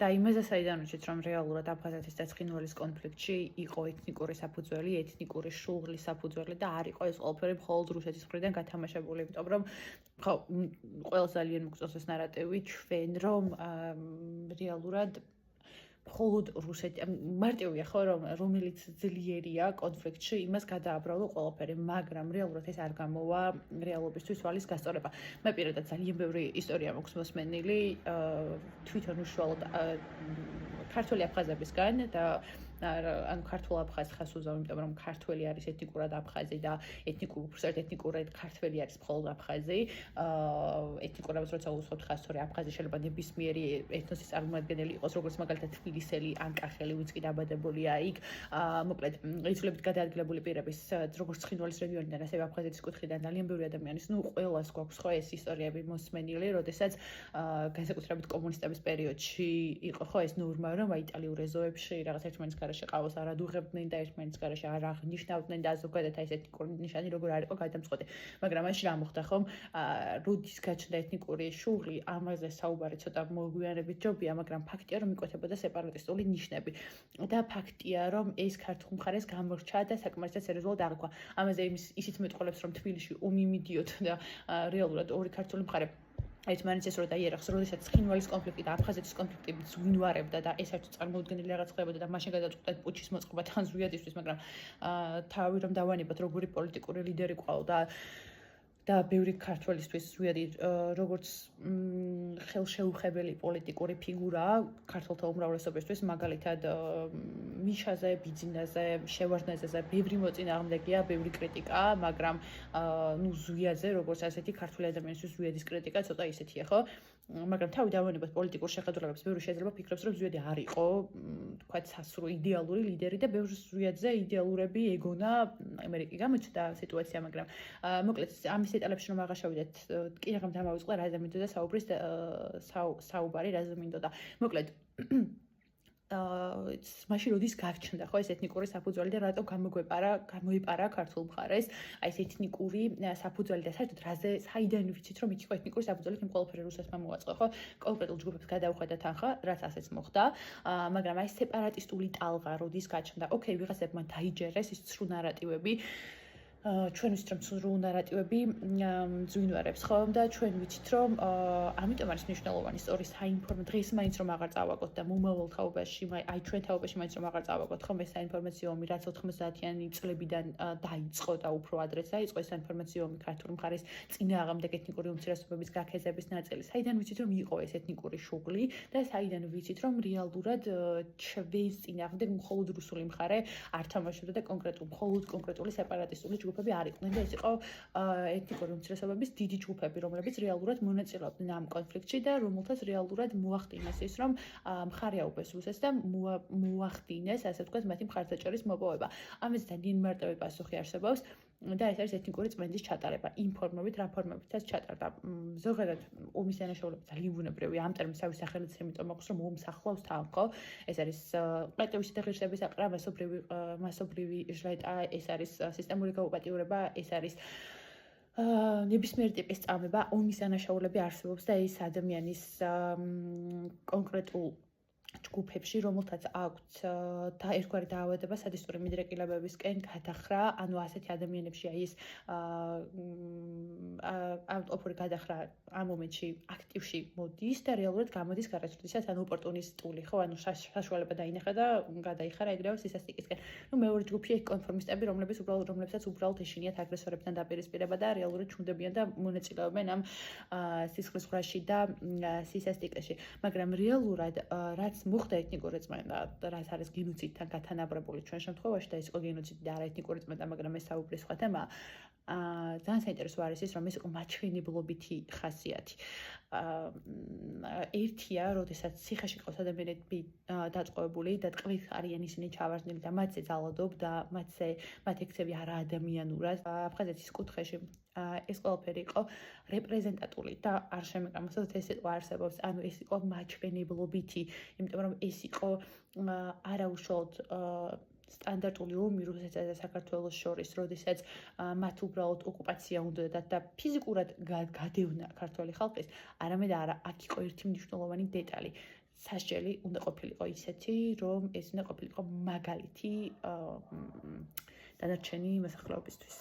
და იმაზე საიდან ვუჩით, რომ რეალურად აფხაზეთის და ცხინვალის კონფლიქტში იყო ეთნიკური საფუძველი, ეთნიკური შუღლის საფუძველი და არ იყო ეს ყველაფერი მხოლოდ რუსეთის მხრიდან გათამაშებული, იმიტომ რომ ხო, ყველას ძალიან მოგწონს ეს ნარატივი, ჩვენ რომ რეალურად მხოლოდ რუსეთი მარტივია ხო რომ რომელიც ძლიერია კონფლიქტში იმას გადააბრალო ყველაფერი, მაგრამ რეალურად ეს არ გამოვა რეალობისთვის ვალის გასწორება. მე პირადად ძალიან ბევრი ისტორია მაქვს მოსმენილი თვითონ უშუალოდ ქართველი აფხაზებისგან და ანუ ქართულ აფხაზს ხას უზავ, იმიტომ რომ ქართველი არის ეთნიკურად აფხაზი და ეთნიკურად ქართველი არის მხოლოდ აფხაზი. ეთნიკურად როცა უსვამთ ხას, თორე აფხაზი შეიძლება ნებისმიერი ეთნოსის წარმომადგენელი იყოს, როგორც მაგალითად თბილისელი ან კახელი, ვინც კი დაბადებულია იქ. მოკლედ, იცვლებით გადაადგილებული პირების, როგორც ცხინვალის რეგიონიდან, ასევე აფხაზეთის კუთხიდან ძალიან ბევრი ადამიანის, ყველას გვაქვს ხო ეს ისტორიები მოსმენილი, როდესაც განსაკუთრებით კომუნისტების პერიოდში იყო ხო ეს ნორმა, რომ იტალიურ ეზოებში რაღაც ერთმანეთის გარშე ყავოს არ ადუღებდნენ და ერთმანეთის გარშე არ აღნიშნავდნენ და ზოგადად ეს ეთნიკური ნიშანი როგორ არ იყო გადამწყვეტი. მაგრამ მაშინ რა მოხდა ხომ? როდის გაჩნდა ეთნიკური შუღლი, ამაზე საუბარი ცოტა მოგვიანებით ჯობია, მაგრამ ფაქტია რომ იკვეთებოდა სეპარატისტული ნიშნები. და ფაქტია რომ ეს ქართულ მხარეს გამორჩა და საკმარისად სერიოზულად აღიქვა. ამაზე ისიც მეტყოლებს რომ თბილისში ომი მიდიოდა და რეალურად ორი ქართული მხარე ერთმანეთს რო დაიერახს, როდესაც ცხინვალის კონფლიქტი და აფხაზეთის კონფლიქტი ზღვინვარებდა და ეს საერთოდ წარმოუდგენელი რაღაც ხდებოდა და მაშინ გადაწყვეტა პუჩის მოწყობა თან ზვიადისთვის, მაგრამ თავი რომ დავანებოთ როგორი პოლიტიკური ლიდერი ყავდა და ბევრი ქართველისთვის ზვიადი როგორც ხელშეუხებელი პოლიტიკური ფიგურა ქართულთა უმრავლესობისთვის, მაგალითად მიშაზე, ბიძინაზე, შევარდნაძეზე ბევრი მოწინააღმდეგეა, ბევრი კრიტიკა, მაგრამ ზვიადზე როგორც ასეთი ქართული ადამიანისთვის ზვიადის კრიტიკა ცოტა ისეთია, ხო? მაგრამ თავი დავანებოთ პოლიტიკურ შეხედულებებს, ბევრი შეიძლება ფიქრობს, რომ ზვიადი არ იყო, თქვათ, სასრულ იდეალური ლიდერი და ბევრ ზვიადზე იდეალურები ეგონა ამერიკის გამოჩნდა სიტუაცია, მაგრამ მოკლედ ამის დეტალებში რომ აღაშავდეთ, კი რაღამ დამავიწყდა რაზე მინდოდა საუბარი, რაზე მინდოდა. მოკლედ მაშინ როდის გაჩნდა ხო ეს ეთნიკური საფუძველი და რატო გამოიპარა ქართულ მხარეს აი ეს ეთნიკური საფუძველი და საერთოდ რაზე საიდან ვიცით რომ იქ იყო ეთნიკური საფუძველი, იმ ყველაფერი რუსეთმა მოაწყო ხო კონკრეტულ ჯგუფებს გადაუხვედათ ახლა რაც ასეც მოხდა, მაგრამ აი სეპარატისტული ტალღა როდის გაჩნდა, ოკეი ვიღაცებმა დაიჯერეს ის ცრუ ნარატივები, ჩვენ ვიცით რომ ცრუ ნარატივები ძვინვარებს ხო და ჩვენ ვიცით რომ ამიტომ არის მნიშვნელოვანი სწორი საინფორმაციო დღეს მაინც რომ აღარ წავაგოთ და მომავალ თაობაში აი ჩვენ თაობაში მაინც რომ აღარ წავაგოთ ხომ ეს საინფორმაციო ომი რაც 90-იანი წლებიდან დაიწყო და უფრო ადრეც დაიწყო ეს საინფორმაციო ომი ქართული მხარის წინააღმდეგ ეთნიკური უმცირესობების გაქეზების ნაწილი, საიდან ვიცით რომ იყო ეს ეთნიკური შუღლი და საიდან ვიცით რომ რეალურად ჩვენს წინააღმდეგ მხოლოდ რუსული მხარე არ თამაშობდა და კონკრეტული სეპარატისტული ჯგუფები არ იყვნენ და ეს იყო ეთნიკური უმცირესობების დიდი ჯგუფები, რომლებიც რეალურად მონაწილეობდნენ ამ კონფლიქტში და რომელთაც რეალურად მოახდინეს ის, რომ მხარე აუგეს რუსეთს და მოახდინეს, ასე ვთქვათ, მათი მხარდაჭერის მოპოვება. ამაზე ძალიან მარტივი პასუხი არსებობს და ეს არის ეთნიკური წმენდის ჩატარება, ინფორმებით, რაფორმებითაც ჩატარდა. ზოგადად ომის დანაშაულები ძალიან ბუნებრივია, ამ ტერმინს თავის სახელიც იმიტომ მაქვს, რომ ომს ახლავს თან, ხო? ეს არის ყლეტების და ღირსების აყრა, მასობრივი ჟლეტა, ეს არის სისტემური გაუპატიურება, ეს არის ნებისმიერი ტიპის წამება, ომის დანაშაულები არსებობს და ეს ადამიანის კონკრეტულ ჯგუფებში, რომელთაც აქვთ და ერთგვარი დაავადება სადისტური მიდრეკილებებისკენ გადახრა, ანუ ასეთი ადამიანებში აი ეს ოპორი გადახრა ამ მომენტში აქტივში მოდის და რეალურად გამოდის გარეთ, ანუ ოპორტუნისტული, ხო, ანუ საშუალება დაინახა და გადაიხარა ეგრევე სისასტიკისკენ. მეორე ჯგუფი ეს კონფორმისტები, რომლებსაც უბრალოდ ეშინიათ აგრესორებთან დაპირისპირება და რეალურად ჩუნდებიან და მონაწილეობენ ამ სისხლის ხრაში და სისასტიკეში. მაგრამ რეალურად რაც მოხდა ეთნიკური წმენდა, რაც არის გენოციდთან გათანაბრებული ჩვენ შემთხვევაში და ეს იყო გენოციდი და არა ეთნიკური წმენდა, მაგრამ ეს საუბრის სხვა თემაა. ძალიან საინტერესო არის ის, რომ ეს იყო მაჩვენებლობითი ხასიათი. ერთია, როდესაც ციხეში ყავს ადამიანები დაწყობებული და ტყით არიან ისინი ჩავარდნილი და მათზე ძალადობ და მათ ექცევი არა ადამიანურად. აფხაზეთის კუთხეში ეს ყველაფერი იყო რეპრეზენტატული და არ შემეკამოსოთ ეს სიტყვა არსებობს, ანუ ეს იყო მაჩვენებლობითი, იმიტომ რომ ეს იყო არაუშუალოდ სტანდარტული ომი რუსეთსა და საქართველოს შორის, როდესაც მათ უბრალოდ ოკუპაცია უნდათ და ფიზიკურად გადევნა ქართველი ხალხის, არამედ არა, აქ იყო ერთი მნიშვნელოვანი დეტალი. სასჯელი უნდა ყოფილიყო ისეთი, რომ ეს უნდა ყოფილიყო მაგალითი დანარჩენი მოსახლეობისთვის.